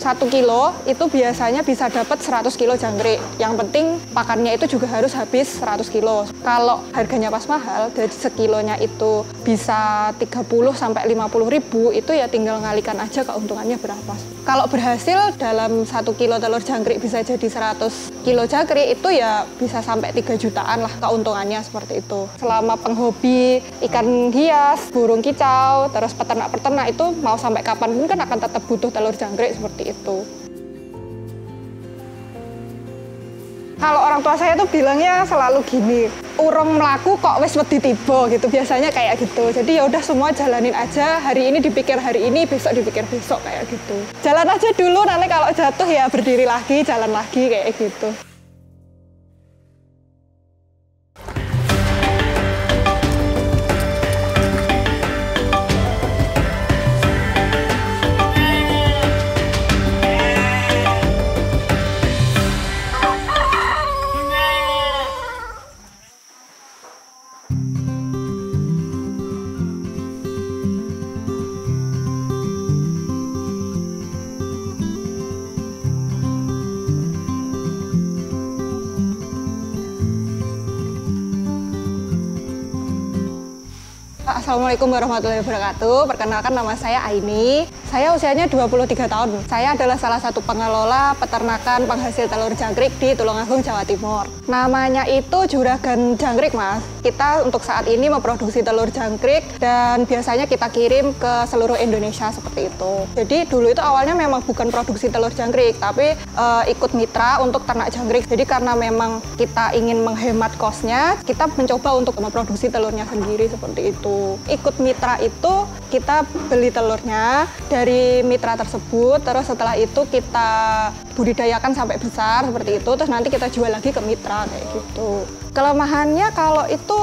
1 kilo itu biasanya bisa dapat 100 kilo jangkrik. Yang penting pakannya itu juga harus habis 100 kilo. Kalau harganya pas mahal, dari sekilonya itu bisa 30 sampai 50 ribu, itu ya tinggal ngalikan aja keuntungannya berapa. Kalau berhasil dalam 1 kilo telur jangkrik bisa jadi 100 kilo jangkrik, itu ya bisa sampai 3 jutaan lah keuntungannya seperti itu. Selama penghobi ikan hias, burung kicau, terus peternak-peternak itu mau sampai kapanpun kan akan tetap butuh telur jangkrik seperti itu. Kalau orang tua saya tuh bilangnya selalu gini, urung melaku kok wis wedi tiba gitu, biasanya kayak gitu. Jadi ya udah semua jalanin aja, hari ini dipikir hari ini, besok dipikir besok kayak gitu. Jalan aja dulu, nanti kalau jatuh ya berdiri lagi, jalan lagi kayak gitu. Assalamualaikum warahmatullahi wabarakatuh. Perkenalkan, nama saya Aini. Saya usianya 23 tahun. Saya adalah salah satu pengelola peternakan penghasil telur jangkrik di Tulungagung, Jawa Timur. Namanya itu Juragan Jangkrik, Mas. Kita untuk saat ini memproduksi telur jangkrik dan biasanya kita kirim ke seluruh Indonesia seperti itu. Jadi dulu itu awalnya memang bukan produksi telur jangkrik, tapi ikut mitra untuk ternak jangkrik. Jadi karena memang kita ingin menghemat kosnya, kita mencoba untuk memproduksi telurnya sendiri seperti itu. Ikut mitra itu kita beli telurnya dari mitra tersebut, terus setelah itu kita budidayakan sampai besar seperti itu, terus nanti kita jual lagi ke mitra kayak gitu. Kelemahannya kalau itu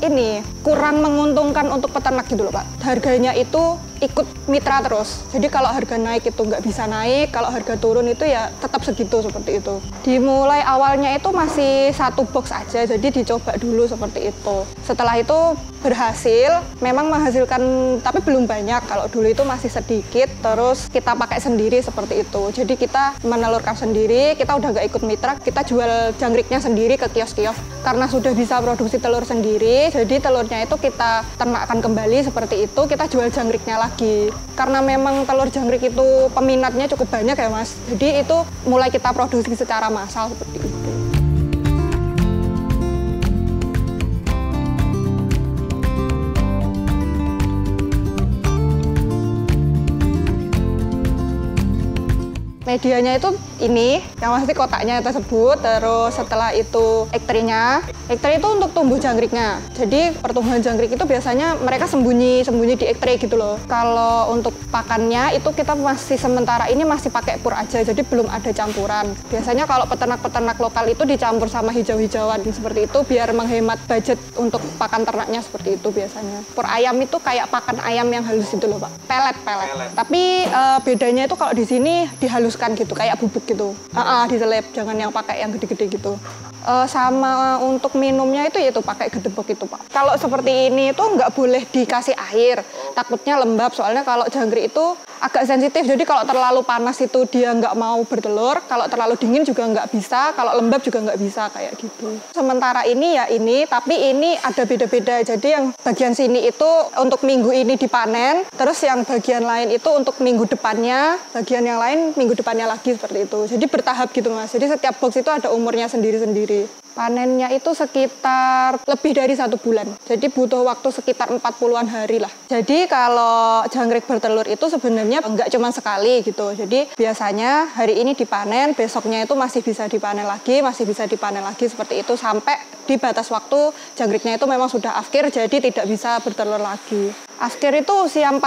ini kurang menguntungkan untuk peternak gitu loh Pak. Harganya itu ikut mitra terus. Jadi kalau harga naik itu nggak bisa naik, kalau harga turun itu ya tetap segitu seperti itu. Dimulai awalnya itu masih 1 box aja, jadi dicoba dulu seperti itu. Setelah itu berhasil, memang menghasilkan tapi belum banyak. Kalau dulu itu masih sedikit, terus kita pakai sendiri seperti itu. Jadi kita menelurkan sendiri, kita udah nggak ikut mitra, kita jual jangkriknya sendiri ke kios-kios. Karena sudah bisa produksi telur sendiri, jadi telurnya itu kita ternakkan kembali seperti itu, kita jual jangkriknya lagi. Karena memang telur jangkrik itu peminatnya cukup banyak ya Mas, jadi itu mulai kita produksi secara massal seperti itu. Medianya itu ini, yang pasti kotaknya tersebut, terus setelah itu ektrinya. Ektri itu untuk tumbuh jangkriknya. Jadi pertumbuhan jangkrik itu biasanya mereka sembunyi di ektri gitu loh. Kalau untuk pakannya itu kita masih sementara ini masih pakai pur aja, jadi belum ada campuran. Biasanya kalau peternak-peternak lokal itu dicampur sama hijau-hijauan seperti itu biar menghemat budget untuk pakan ternaknya seperti itu biasanya. Pur ayam itu kayak pakan ayam yang halus itu loh Pak, pelet. Tapi bedanya itu kalau di sini dihaluskan gitu, kayak bubuk gitu. Diselip, jangan yang pakai yang gede-gede gitu. Sama untuk minumnya itu yaitu pakai gedebok itu Pak. Kalau seperti ini itu nggak boleh dikasih air, takutnya lembab. Soalnya kalau jangkrik itu agak sensitif, jadi kalau terlalu panas itu dia nggak mau bertelur, kalau terlalu dingin juga nggak bisa, kalau lembab juga nggak bisa kayak gitu. Sementara ini ya ini, tapi ini ada beda-beda. Jadi yang bagian sini itu untuk minggu ini dipanen, terus yang bagian lain itu untuk minggu depannya, bagian yang lain minggu depannya lagi seperti itu. Jadi bertahap gitu Mas. Jadi setiap box itu ada umurnya sendiri-sendiri. Panennya itu sekitar lebih dari 1 bulan. Jadi butuh waktu sekitar 40-an hari lah. Jadi kalau jangkrik bertelur itu sebenarnya nggak cuma sekali gitu. Jadi biasanya hari ini dipanen, besoknya itu masih bisa dipanen lagi seperti itu sampai di batas waktu jangkriknya itu memang sudah afkir, jadi tidak bisa bertelur lagi. Afkir itu usia 40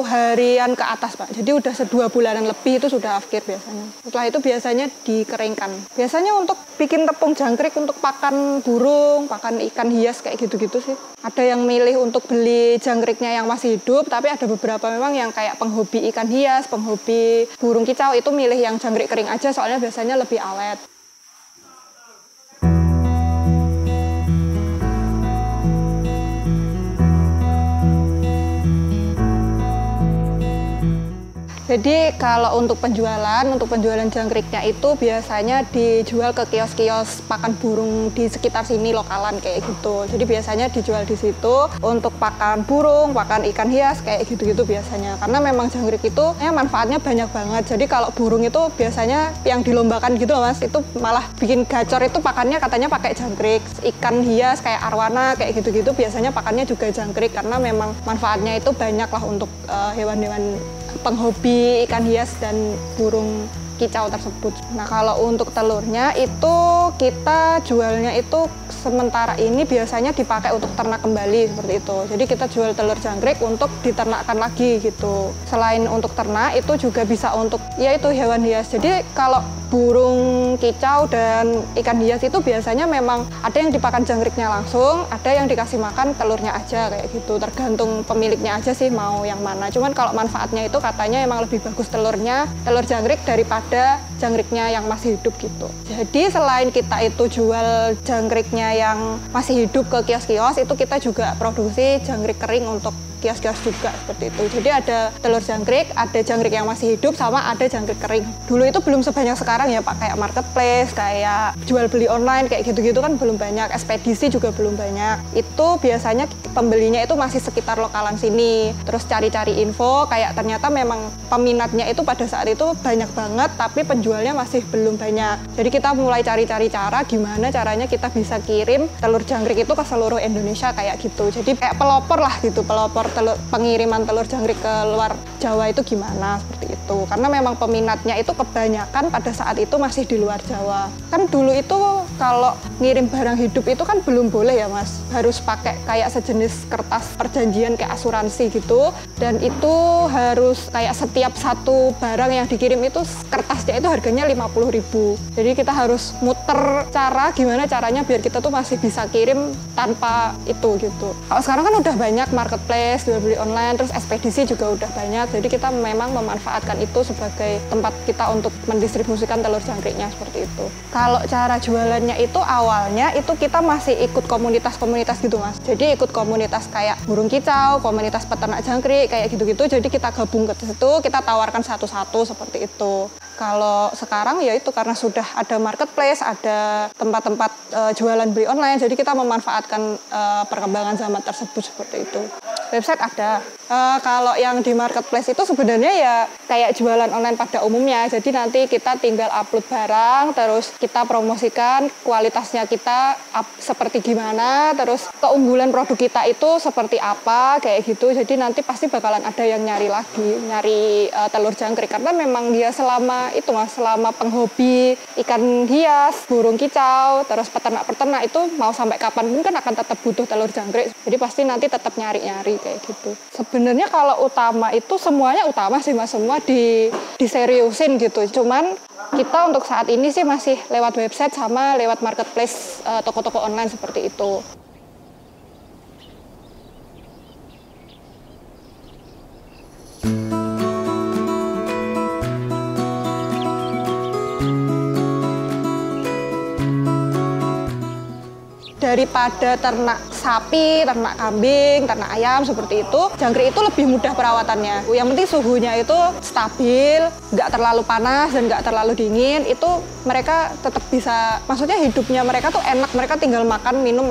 harian ke atas Pak. Jadi udah 2 bulanan lebih itu sudah afkir biasanya. Setelah itu biasanya dikeringkan. Biasanya untuk bikin tepung jangkrik untuk pakan burung, pakan ikan hias kayak gitu-gitu sih. Ada yang milih untuk beli jangkriknya yang masih hidup, tapi ada beberapa memang yang kayak penghobi ikan hias, penghobi burung kicau itu milih yang jangkrik kering aja soalnya biasanya lebih awet. Jadi kalau untuk penjualan jangkriknya itu biasanya dijual ke kios-kios pakan burung di sekitar sini lokalan kayak gitu. Jadi biasanya dijual di situ untuk pakan burung, pakan ikan hias kayak gitu-gitu biasanya. Karena memang jangkrik itu manfaatnya banyak banget. Jadi kalau burung itu biasanya yang dilombakan gitu loh Mas, itu malah bikin gacor itu pakannya katanya pakai jangkrik. Ikan hias kayak arwana kayak gitu-gitu biasanya pakannya juga jangkrik karena memang manfaatnya itu banyak lah untuk hewan-hewan penghobi ikan hias dan burung kicau tersebut. Nah kalau untuk telurnya itu kita jualnya itu sementara ini biasanya dipakai untuk ternak kembali seperti itu. Jadi kita jual telur jangkrik untuk diternakkan lagi gitu. Selain untuk ternak itu juga bisa untuk yaitu hewan hias. Jadi kalau burung kicau dan ikan hias itu biasanya memang ada yang dipakan jangkriknya langsung, ada yang dikasih makan telurnya aja kayak gitu. Tergantung pemiliknya aja sih mau yang mana. Cuman kalau manfaatnya itu katanya emang lebih bagus telur jangkrik daripada jangkriknya yang masih hidup gitu. Jadi selain kita itu jual jangkriknya yang masih hidup ke kios-kios, itu kita juga produksi jangkrik kering untuk kios-kios juga seperti itu. Jadi ada telur jangkrik, ada jangkrik yang masih hidup, sama ada jangkrik kering. Dulu itu belum sebanyak sekarang ya Pak, kayak marketplace, kayak jual beli online, kayak gitu-gitu kan belum banyak, ekspedisi juga belum banyak. Itu biasanya pembelinya itu masih sekitar lokalan sini. Terus cari-cari info, kayak ternyata memang peminatnya itu pada saat itu banyak banget, tapi penjualnya masih belum banyak. Jadi kita mulai cari-cari cara gimana caranya kita bisa kirim telur jangkrik itu ke seluruh Indonesia kayak gitu. Jadi kayak pelopor lah gitu, pelopor pengiriman telur jangkrik ke luar Jawa itu gimana seperti itu. Karena memang peminatnya itu kebanyakan pada saat itu masih di luar Jawa. Kan dulu itu kalau ngirim barang hidup itu kan belum boleh ya Mas. Harus pakai kayak sejenis kertas perjanjian kayak asuransi gitu. Dan itu harus kayak setiap satu barang yang dikirim itu kertasnya itu harganya 50.000. Jadi kita harus muter cara gimana caranya biar kita tuh masih bisa kirim tanpa itu gitu. Kalau sekarang kan udah banyak marketplace, jual beli online, terus ekspedisi juga udah banyak. Jadi kita memang memanfaatkan itu sebagai tempat kita untuk mendistribusikan telur jangkriknya seperti itu. Kalau cara jualannya itu awalnya itu kita masih ikut komunitas-komunitas gitu Mas. Jadi ikut komunitas kayak burung kicau, komunitas peternak jangkrik kayak gitu-gitu. Jadi kita gabung ke situ, kita tawarkan satu-satu seperti itu. Kalau sekarang ya itu karena sudah ada marketplace, ada tempat-tempat jualan beli online, jadi kita memanfaatkan perkembangan zaman tersebut seperti itu. Website ada. Kalau yang di marketplace itu sebenarnya ya kayak jualan online pada umumnya. Jadi nanti kita tinggal upload barang, terus kita promosikan kualitasnya kita seperti gimana, terus keunggulan produk kita itu seperti apa, kayak gitu. Jadi nanti pasti bakalan ada yang nyari telur jangkrik karena memang dia selama penghobi ikan hias, burung kicau, terus peternak-peternak itu mau sampai kapanpun kan akan tetap butuh telur jangkrik. Jadi pasti nanti tetap nyari-nyari kayak gitu. Sebenarnya kalau utama itu semuanya utama sih Mas, semua diseriusin gitu. Cuman kita untuk saat ini sih masih lewat website sama lewat marketplace toko-toko online seperti itu. Daripada ternak sapi, ternak kambing, ternak ayam seperti itu, jangkrik itu lebih mudah perawatannya. Yang penting suhunya itu stabil, nggak terlalu panas dan nggak terlalu dingin. Itu mereka tetap bisa, maksudnya hidupnya mereka tuh enak. Mereka tinggal makan minum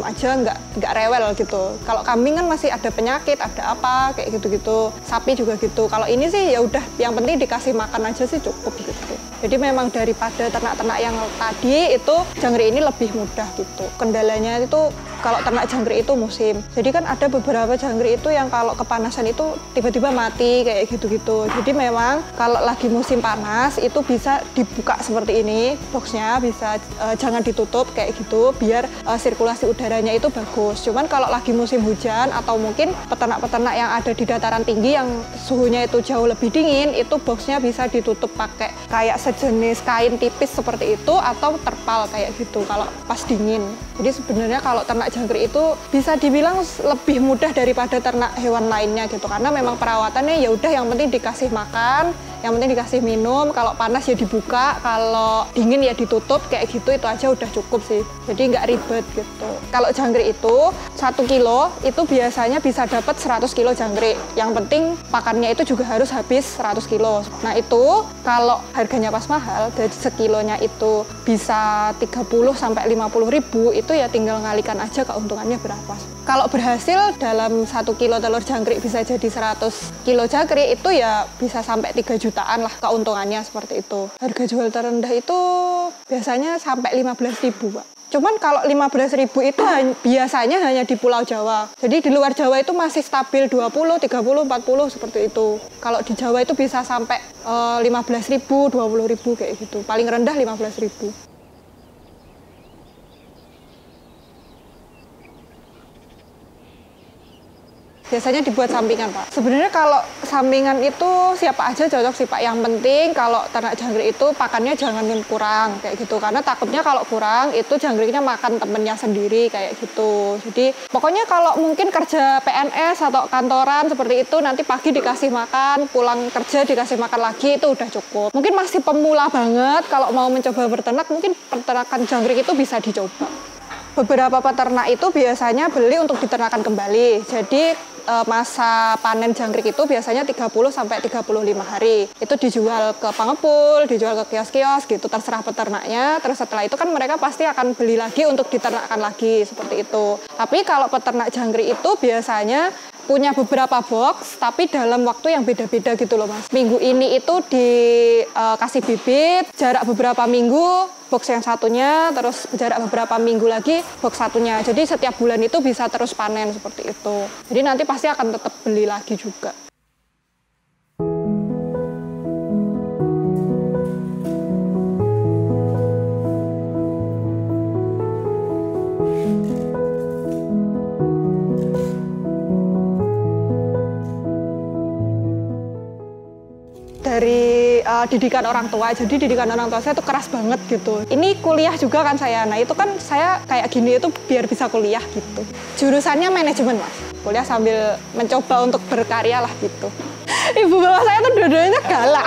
aja, nggak rewel gitu. Kalau kambing kan masih ada penyakit, ada apa kayak gitu-gitu. Sapi juga gitu. Kalau ini sih ya udah, yang penting dikasih makan aja sih cukup gitu. Jadi memang daripada ternak-ternak yang tadi itu jangkrik ini lebih mudah gitu. Kendalanya itu kalau ternak jangkrik itu musim. Jadi kan ada beberapa jangkrik itu yang kalau kepanasan itu tiba-tiba mati kayak gitu-gitu. Jadi memang kalau lagi musim panas itu bisa dibuka seperti ini, boxnya bisa jangan ditutup kayak gitu biar sirkulasi udaranya itu bagus. Cuman kalau lagi musim hujan atau mungkin peternak-peternak yang ada di dataran tinggi yang suhunya itu jauh lebih dingin, itu boxnya bisa ditutup pakai kayak sejenis kain tipis seperti itu atau terpal kayak gitu kalau pas dingin. Jadi sebenarnya kalau ternak jangkrik itu bisa dibilang lebih mudah daripada ternak hewan lainnya gitu, karena memang perawatannya ya udah yang penting dikasih makan, yang penting dikasih minum, kalau panas ya dibuka, kalau dingin ya ditutup kayak gitu, itu aja udah cukup sih. Jadi nggak ribet gitu. Kalau jangkrik itu 1 kilo itu biasanya bisa dapat 100 kilo jangkrik. Yang penting pakannya itu juga harus habis 100 kilo. Nah itu kalau harganya pas mahal, dari sekilonya itu bisa 30 sampai 50 ribu, itu ya tinggal ngalikan aja keuntungannya berapa. Kalau berhasil dalam 1 kilo telur jangkrik bisa jadi 100 kilo jangkrik, itu ya bisa sampai 3 jutaan lah keuntungannya seperti itu. Harga jual terendah itu biasanya sampai 15.000, Pak. Cuman kalau 15.000 itu biasanya hanya di Pulau Jawa. Jadi di luar Jawa itu masih stabil 20, 30, 40 seperti itu. Kalau di Jawa itu bisa sampai 15.000, 20.000 kayak gitu. Paling rendah 15.000. Biasanya dibuat sampingan, Pak. Sebenarnya kalau sampingan itu siapa aja cocok sih, Pak. Yang penting kalau ternak jangkrik itu pakannya jangan kurang kayak gitu. Karena takutnya kalau kurang itu jangkriknya makan temennya sendiri kayak gitu. Jadi pokoknya kalau mungkin kerja PNS atau kantoran seperti itu, nanti pagi dikasih makan, pulang kerja dikasih makan lagi, itu udah cukup. Mungkin masih pemula banget, kalau mau mencoba berternak, mungkin peternakan jangkrik itu bisa dicoba. Beberapa peternak itu biasanya beli untuk diternakan kembali. Jadi masa panen jangkrik itu biasanya 30 sampai 35 hari. Itu dijual ke pengepul, dijual ke kios-kios gitu, terserah peternaknya. Terus setelah itu kan mereka pasti akan beli lagi untuk diternakkan lagi seperti itu. Tapi kalau peternak jangkrik itu biasanya punya beberapa box, tapi dalam waktu yang beda-beda gitu loh, Mas. Minggu ini itu dikasih bibit, jarak beberapa minggu, box yang satunya, terus jarak beberapa minggu lagi, box satunya. Jadi setiap bulan itu bisa terus panen seperti itu. Jadi nanti pasti akan tetap beli lagi juga. Dari didikan orang tua, jadi didikan orang tua saya itu keras banget gitu. Ini kuliah juga kan saya, nah itu kan saya kayak gini itu biar bisa kuliah gitu. Jurusannya manajemen, Mas. Kuliah sambil mencoba untuk berkarya lah gitu. Ibu bapak saya tuh dua-duanya galak.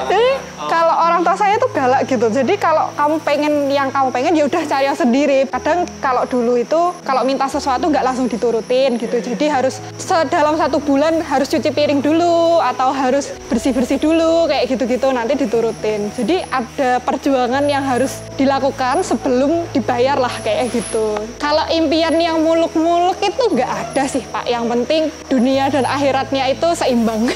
Jadi kalau orang tua saya tuh galak gitu. Jadi kalau kamu pengen yang kamu pengen ya udah cari yang sendiri. Kadang kalau dulu itu kalau minta sesuatu nggak langsung diturutin gitu. Jadi harus dalam 1 bulan harus cuci piring dulu atau harus bersih-bersih dulu kayak gitu-gitu, nanti diturutin. Jadi ada perjuangan yang harus dilakukan sebelum dibayar lah kayak gitu. Kalau impian yang muluk-muluk itu nggak ada sih, Pak. Yang penting dunia dan akhiratnya itu seimbang.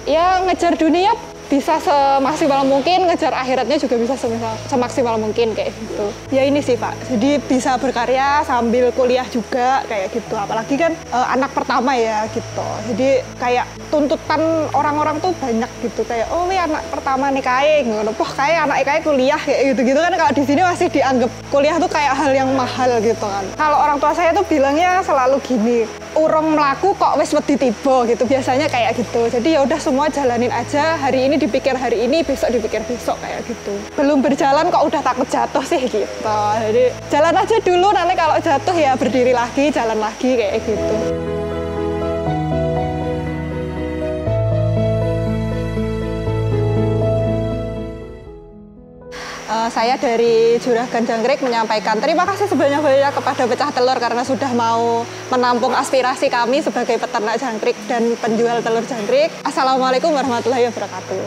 Ya ngejar dunia bisa semaksimal mungkin, ngejar akhiratnya juga bisa semaksimal mungkin kayak gitu. Ya ini sih, Pak, jadi bisa berkarya sambil kuliah juga kayak gitu. Apalagi kan anak pertama ya gitu. Jadi kayak tuntutan orang-orang tuh banyak gitu, kayak oh ini anak pertama nih kayak ngono, poh kayak anak kayak kuliah kayak gitu-gitu kan. Kalau di sini masih dianggap kuliah tuh kayak hal yang mahal gitu kan. Kalau orang tua saya tuh bilangnya selalu gini, urung melaku kok wis wedi tiba gitu, biasanya kayak gitu. Jadi ya udah semua jalanin aja, hari ini dipikir hari ini, besok dipikir besok kayak gitu. Belum berjalan kok udah takut jatuh sih gitu. Jadi jalan aja dulu, nanti kalau jatuh ya berdiri lagi, jalan lagi kayak gitu. Saya dari Juragan Jangkrik menyampaikan terima kasih sebanyak-banyaknya kepada Pecah Telur karena sudah mau menampung aspirasi kami sebagai peternak jangkrik dan penjual telur jangkrik. Assalamualaikum warahmatullahi wabarakatuh.